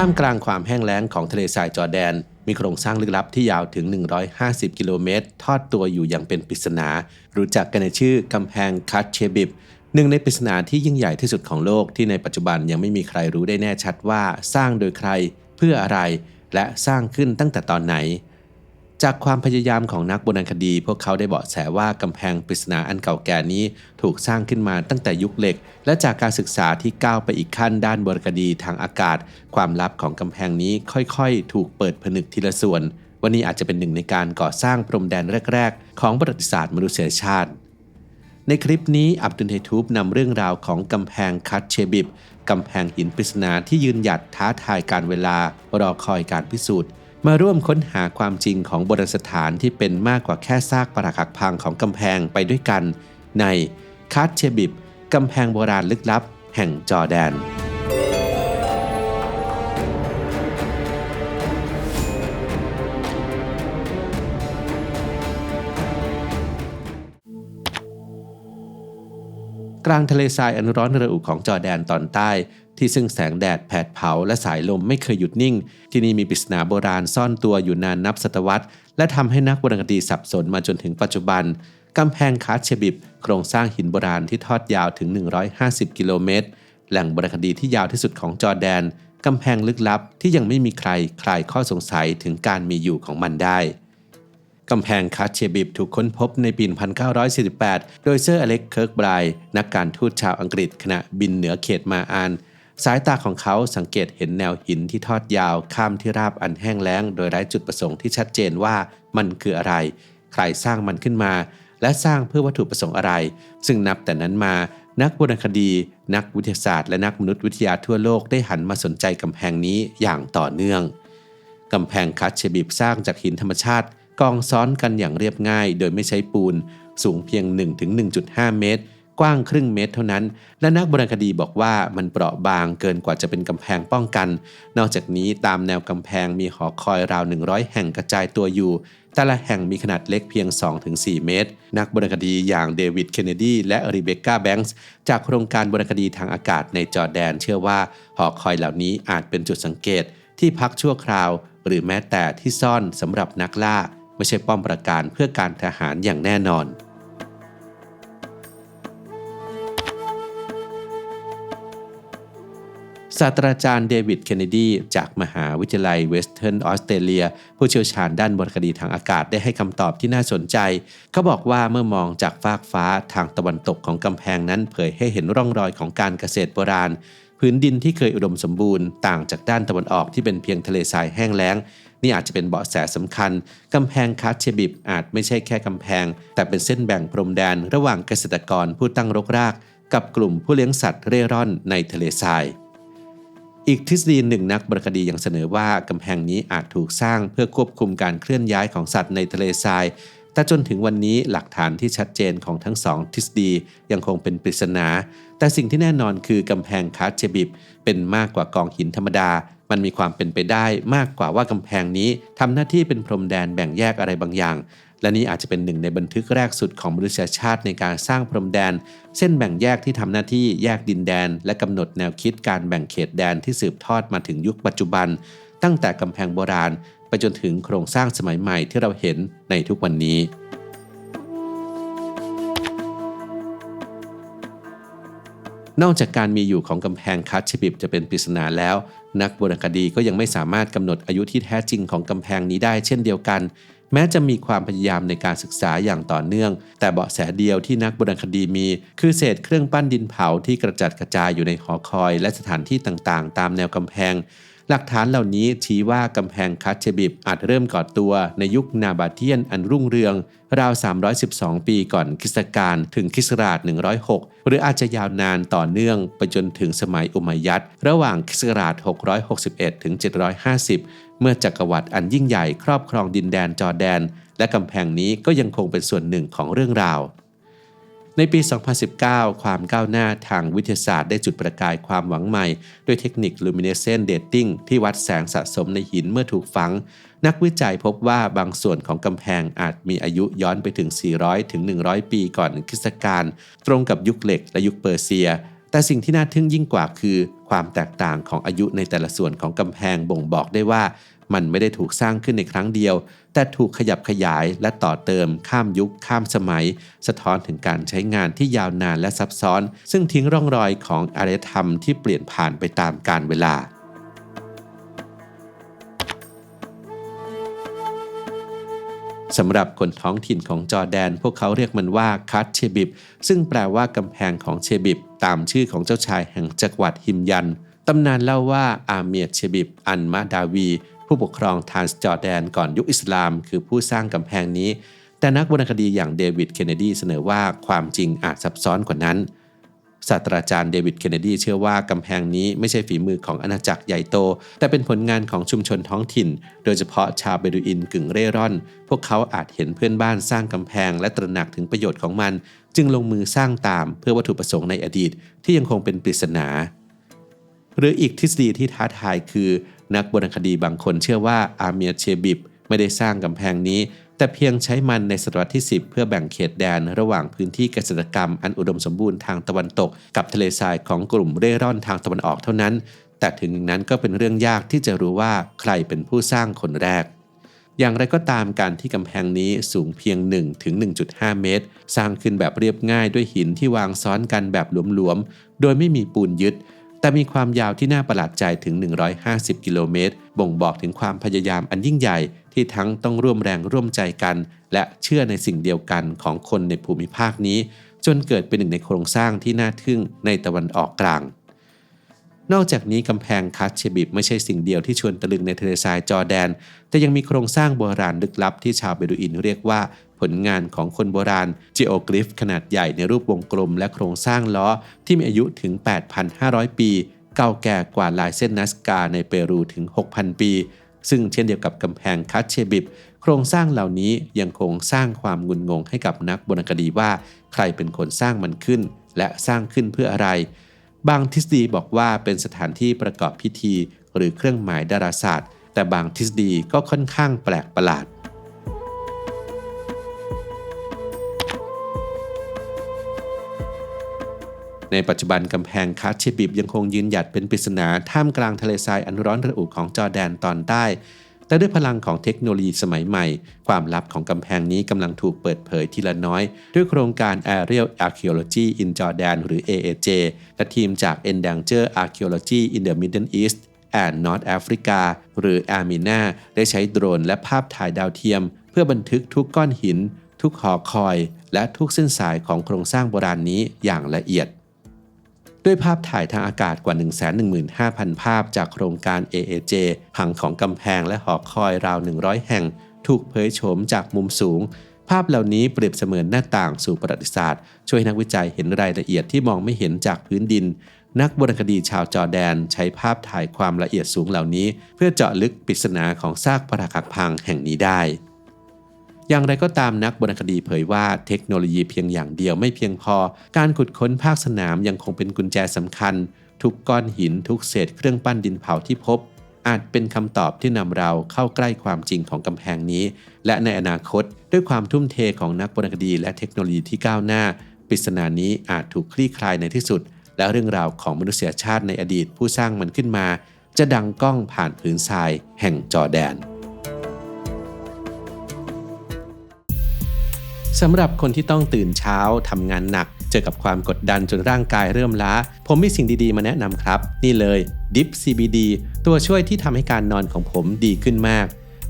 ท่ามกลางความแห้งแล้งของทะเลทรายจอร์แดนมีโครงสร้างลึกลับที่ยาวถึง150กิโลเมตรทอดตัวอยู่อย่างเป็นปริศนารู้จักกันในชื่อกำแพงคัตเชบิบหนึ่งในปริศนาที่ยิ่งใหญ่ที่สุดของโลกที่ในปัจจุบันยังไม่มีใครรู้ได้แน่ชัดว่าสร้างโดยใครเพื่ออะไรและสร้างขึ้นตั้งแต่ตอนไหนจากความพยายามของนักโบราณคดีพวกเขาได้เบาะแสว่ากำแพงปริศนาอันเก่าแก่นี้ถูกสร้างขึ้นมาตั้งแต่ยุคเหล็กและจากการศึกษาที่ก้าวไปอีกขั้นด้านโบราณคดีทางอากาศความลับของกำแพงนี้ค่อยๆถูกเปิดผนึกทีละส่วนวันนี้อาจจะเป็นหนึ่งในการก่อสร้างพรมแดนแรกๆของประวัติศาสตร์มนุษยชาติในคลิปนี้อับดุลไฮทูบนำเรื่องราวของกำแพงคัตเชบิบกำแพงหินปริศนาที่ยืนหยัดท้าทายการเวลารอคอยการพิสูจน์มาร่วมค้นหาความจริงของโบราณสถานที่เป็นมากกว่าแค่ซากปรักหักพังของกำแพงไปด้วยกันในคัตเชบิบกำแพงโบราณลึกลับแห่งจอร์แดนกลางทะเลทรายอันร้อนระอุของจอร์แดนตอนใต้ที่ซึ่งแสงแดดแผดเผาและสายลมไม่เคยหยุดนิ่งที่นี่มีปริศนาโบราณซ่อนตัวอยู่นานนับศตวรรษและทำให้นักโบราณคดีสับสนมาจนถึงปัจจุบันกำแพงคัตเชบิบโครงสร้างหินโบราณที่ทอดยาวถึง150กิโลเมตรแหล่งโบราณคดีที่ยาวที่สุดของจอร์แดนกำแพงลึกลับที่ยังไม่มีใครคลายข้อสงสัยถึงการมีอยู่ของมันได้กำแพงคัตเชบิบถูกค้นพบในปี 1948 โดยเซอร์อเล็กซ์เคิร์กไบรน์นักการทูตชาวอังกฤษขณะบินเหนือเขตมาอานสายตาของเขาสังเกตเห็นแนวหินที่ทอดยาวข้ามที่ราบอันแห้งแล้งโดยไร้จุดประสงค์ที่ชัดเจนว่ามันคืออะไรใครสร้างมันขึ้นมาและสร้างเพื่อวัตถุประสงค์อะไรซึ่งนับแต่นั้นมานักโบราณคดีนักวิทยาศาสตร์และนักมนุษยวิทยาทั่วโลกได้หันมาสนใจกำแพงนี้อย่างต่อเนื่องกำแพงคัตเชบิบสร้างจากหินธรรมชาติกองซ้อนกันอย่างเรียบง่ายโดยไม่ใช้ปูนสูงเพียง 1-1.5 เมตรกว้างครึ่งเมตรเท่านั้นและนักโบราณคดีบอกว่ามันเปราะบางเกินกว่าจะเป็นกำแพงป้องกันนอกจากนี้ตามแนวกำแพงมีหอคอยราว100แห่งกระจายตัวอยู่แต่ละแห่งมีขนาดเล็กเพียง 2-4 เมตรนักโบราณคดีอย่างเดวิดเคนเนดีและรีเบคก้าแบงค์จากโครงการโบราณคดีทางอากาศในจอร์แดนเชื่อว่าหอคอยเหล่านี้อาจเป็นจุดสังเกตที่พักชั่วคราวหรือแม้แต่ที่ซ่อนสำหรับนักล่าไม่ใช่ป้อมปราการเพื่อการทหารอย่างแน่นอนศาสตราจารย์เดวิดเคนเนดีจากมหาวิทยาลัยเวสเทิร์นออสเตรเลียผู้เชี่ยวชาญด้านโบราณคดีทางอากาศได้ให้คำตอบที่น่าสนใจเขาบอกว่าเมื่อมองจากฟากฟ้าทางตะวันตกของกำแพงนั้นเผยให้เห็นร่องรอยของการเกษตรโบราณพื้นดินที่เคยอุดมสมบูรณ์ต่างจากด้านตะวันออกที่เป็นเพียงทะเลทรายแห้งแล้งนี่อาจจะเป็นเบาะแสสำคัญกำแพงคัตเชบิบอาจไม่ใช่แค่กำแพงแต่เป็นเส้นแบ่งพรมแดนระหว่างเกษตรกรผู้ตั้งรกรากกับกลุ่มผู้เลี้ยงสัตว์เร่ร่อนในทะเลทรายอีกทฤษฎีหนึ่งนักโบราณคดียังเสนอว่ากำแพงนี้อาจถูกสร้างเพื่อควบคุมการเคลื่อนย้ายของสัตว์ในทะเลทรายแต่จนถึงวันนี้หลักฐานที่ชัดเจนของทั้งสองทฤษฎียังคงเป็นปริศนาแต่สิ่งที่แน่นอนคือกำแพงคัตเชบิบเป็นมากกว่ากองหินธรรมดามันมีความเป็นไปได้มากกว่าว่ากำแพงนี้ทำหน้าที่เป็นพรมแดนแบ่งแยกอะไรบางอย่างและนี่อาจจะเป็นหนึ่งในบันทึกแรกสุดของมนุษยชาติในการสร้างพรมแดนเส้นแบ่งแยกที่ทำหน้าที่แยกดินแดนและกำหนดแนวคิดการแบ่งเขตแดนที่สืบทอดมาถึงยุคปัจจุบันตั้งแต่กำแพงโบราณไปจนถึงโครงสร้างสมัยใหม่ที่เราเห็นในทุกวันนี้นอกจากการมีอยู่ของกำแพงคัตเชบิบจะเป็นปริศนาแล้วนักโบราณคดีก็ยังไม่สามารถกำหนดอายุที่แท้จริงของกำแพงนี้ได้เช่นเดียวกันแม้จะมีความพยายามในการศึกษาอย่างต่อเนื่องแต่เบาะแสเดียวที่นักโบราณคดีมีคือเศษเครื่องปั้นดินเผาที่กระจัดกระจายอยู่ในหอคอยและสถานที่ต่างๆตามแนวกำแพงหลักฐานเหล่านี้ชี้ว่ากำแพงคัตเชบิบอาจเริ่มก่อตัวในยุคนาบาเทียนอันรุ่งเรืองราว312ปีก่อนคริสตกาลถึงคริสต์ศักราช106หรืออาจจะยาวนานต่อเนื่องไปจนถึงสมัยอุมัยยัดระหว่างคริสต์ศักราช661ถึง750เมื่อจักรวรรดิอันยิ่งใหญ่ครอบครองดินแดนจอร์แดนและกำแพงนี้ก็ยังคงเป็นส่วนหนึ่งของเรื่องราวในปี 2019 ความก้าวหน้าทางวิทยาศาสตร์ได้จุดประกายความหวังใหม่ด้วยเทคนิค Luminescent Dating ที่วัดแสงสะสมในหินเมื่อถูกฝังนักวิจัยพบว่าบางส่วนของกำแพงอาจมีอายุย้อนไปถึง400ถึง100ปีก่อนคริสตกาลตรงกับยุคเหล็กและยุคเปอร์เซียแต่ แต่สิ่งที่น่าทึ่งยิ่งกว่าคือความแตกต่างของอายุในแต่ละส่วนของกำแพงบ่งบอกได้ว่ามันไม่ได้ถูกสร้างขึ้นในครั้งเดียวแต่ถูกขยับขยายและต่อเติมข้ามยุคข้ามสมัยสะท้อนถึงการใช้งานที่ยาวนานและซับซ้อนซึ่งทิ้งร่องรอยของอารยธรรมที่เปลี่ยนผ่านไปตามกาลเวลาสำหรับคนท้องถิ่นของจอร์แดนพวกเขาเรียกมันว่าคัตเชบิบซึ่งแปลว่ากำแพงของเชบิบตามชื่อของเจ้าชายแห่งจักรวรรดิฮิมยันตำนานเล่าว่าอาเมียดเชบิบอันมาดาวีผู้ปกครองทรานส์จอร์แดนก่อนยุคอิสลามคือผู้สร้างกำแพงนี้แต่นักวรรณคดีอย่างเดวิดเคนเนดีเสนอว่าความจริงอาจซับซ้อนกว่านั้นศาสตราจารย์เดวิดเคนเนดีเชื่อว่ากำแพงนี้ไม่ใช่ฝีมือของอาณาจักรใหญ่โตแต่เป็นผลงานของชุมชนท้องถิ่นโดยเฉพาะชาวเบดูอินกึ่งเร่ร่อนพวกเขาอาจเห็นเพื่อนบ้านสร้างกำแพงและตระหนักถึงประโยชน์ของมันจึงลงมือสร้างตามเพื่อวัตถุประสงค์ในอดีตที่ยังคงเป็นปริศนาหรืออีกทฤษฎีที่ท้าทายคือนักวรรณคดีบางคนเชื่อว่าอาเมียเชบิบไม่ได้สร้างกำแพงนี้แต่เพียงใช้มันในศตวรรษที่10เพื่อแบ่งเขตแดนระหว่างพื้นที่เกษตรกรรมอันอุดมสมบูรณ์ทางตะวันตกกับทะเลทรายของกลุ่มเร่ร่อนทางตะวันออกเท่านั้นแต่ถึงนั้นก็เป็นเรื่องยากที่จะรู้ว่าใครเป็นผู้สร้างคนแรกอย่างไรก็ตามการที่กำแพงนี้สูงเพียง 1-1.5 เมตรสร้างขึ้นแบบเรียบง่ายด้วยหินที่วางซ้อนกันแบบหลวมๆโดยไม่มีปูนยึดแต่มีความยาวที่น่าประหลาดใจถึง150กิโลเมตรบ่งบอกถึงความพยายามอันยิ่งใหญ่ที่ทั้งต้องร่วมแรงร่วมใจกันและเชื่อในสิ่งเดียวกันของคนในภูมิภาคนี้จนเกิดเป็นหนึ่งในโครงสร้างที่น่าทึ่งในตะวันออกกลางนอกจากนี้กำแพงคัตเชบิบไม่ใช่สิ่งเดียวที่ชวนตะลึงในทะเลทรายจอร์แดนแต่ยังมีโครงสร้างโบราณลึกลับที่ชาวเบดูอินเรียกว่าผลงานของคนโบราณจีโอกริฟขนาดใหญ่ในรูปวงกลมและโครงสร้างล้อที่มีอายุถึง 8,500 ปีเก่าแก่กว่าลายเส้นนัสกาในเปรูถึง 6,000 ปีซึ่งเช่นเดียวกับกำแพงคัตเชบิบโครงสร้างเหล่านี้ยังคงสร้างความงุนงงให้กับนักวรรณคดีว่าใครเป็นคนสร้างมันขึ้นและสร้างขึ้นเพื่ออะไรบางทฤษฎีบอกว่าเป็นสถานที่ประกอบพิธีหรือเครื่องหมายดาราศาสตร์แต่บางทฤษฎีก็ค่อนข้างแปลกประหลาดในปัจจุบันกำแพงคัตเชบิบยังคงยืนหยัดเป็นปริศนาท่ามกลางทะเลทรายอันร้อนระอุของจอร์แดนตอนใต้แต่ด้วยพลังของเทคโนโลยีสมัยใหม่ความลับของกำแพงนี้กำลังถูกเปิดเผยทีละน้อยด้วยโครงการ Aerial Archaeology in Jordan หรือ AAJ และทีมจาก Endangered Archaeology in the Middle East and North Africa หรือ AMINA ได้ใช้โดรนและภาพถ่ายดาวเทียมเพื่อบันทึกทุกก้อนหินทุกหอคอยและทุกเส้นสายของโครงสร้างโบราณนี้อย่างละเอียดด้วยภาพถ่ายทางอากาศกว่า 115,000 ภาพจากโครงการ AAJ ผังของกำแพงและหอคอยราว 100 แห่งถูกเผยโฉมจากมุมสูงภาพเหล่านี้เปรียบเสมือนหน้าต่างสู่ประวัติศาสตร์ช่วยนักวิจัยเห็นรายละเอียดที่มองไม่เห็นจากพื้นดินนักวรรณคดีชาวจอร์แดนใช้ภาพถ่ายความละเอียดสูงเหล่านี้เพื่อเจาะลึกปริศนาของซากปรักหักพังแห่งนี้ได้อย่างไรก็ตามนักวรรณคดีเผยว่าเทคโนโลยีเพียงอย่างเดียวไม่เพียงพอการขุดค้นภาคสนามยังคงเป็นกุญแจสำคัญทุกก้อนหินทุกเศษเครื่องปั้นดินเผาที่พบอาจเป็นคำตอบที่นำเราเข้าใกล้ความจริงของกำแพงนี้และในอนาคตด้วยความทุ่มเทของนักวรรณคดีและเทคโนโลยีที่ก้าวหน้าปริศนานี้อาจถูกคลี่คลายในที่สุดและเรื่องราวของมนุษยชาติในอดีตผู้สร้างมันขึ้นมาจะดังก้องผ่านผืนทรายแห่งจอร์แดนสำหรับคนที่ต้องตื่นเช้าทำงานหนักเจอกับความกดดันจนร่างกายเริ่มล้าผมมีสิ่งดีๆมาแนะนำครับนี่เลย Dip CBD ตัวช่วยที่ทำให้การนอนของผมดีขึ้นมาก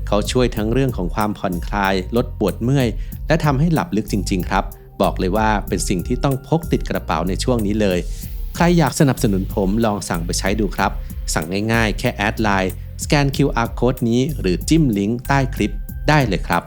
เขาช่วยทั้งเรื่องของความผ่อนคลายลดปวดเมื่อยและทำให้หลับลึกจริงๆครับบอกเลยว่าเป็นสิ่งที่ต้องพกติดกระเป๋าในช่วงนี้เลยใครอยากสนับสนุนผมลองสั่งไปใช้ดูครับสั่งง่ายๆแค่แอดไลน์สแกน QR Code นี้หรือจิ้มลิงก์ใต้คลิปได้เลยครับ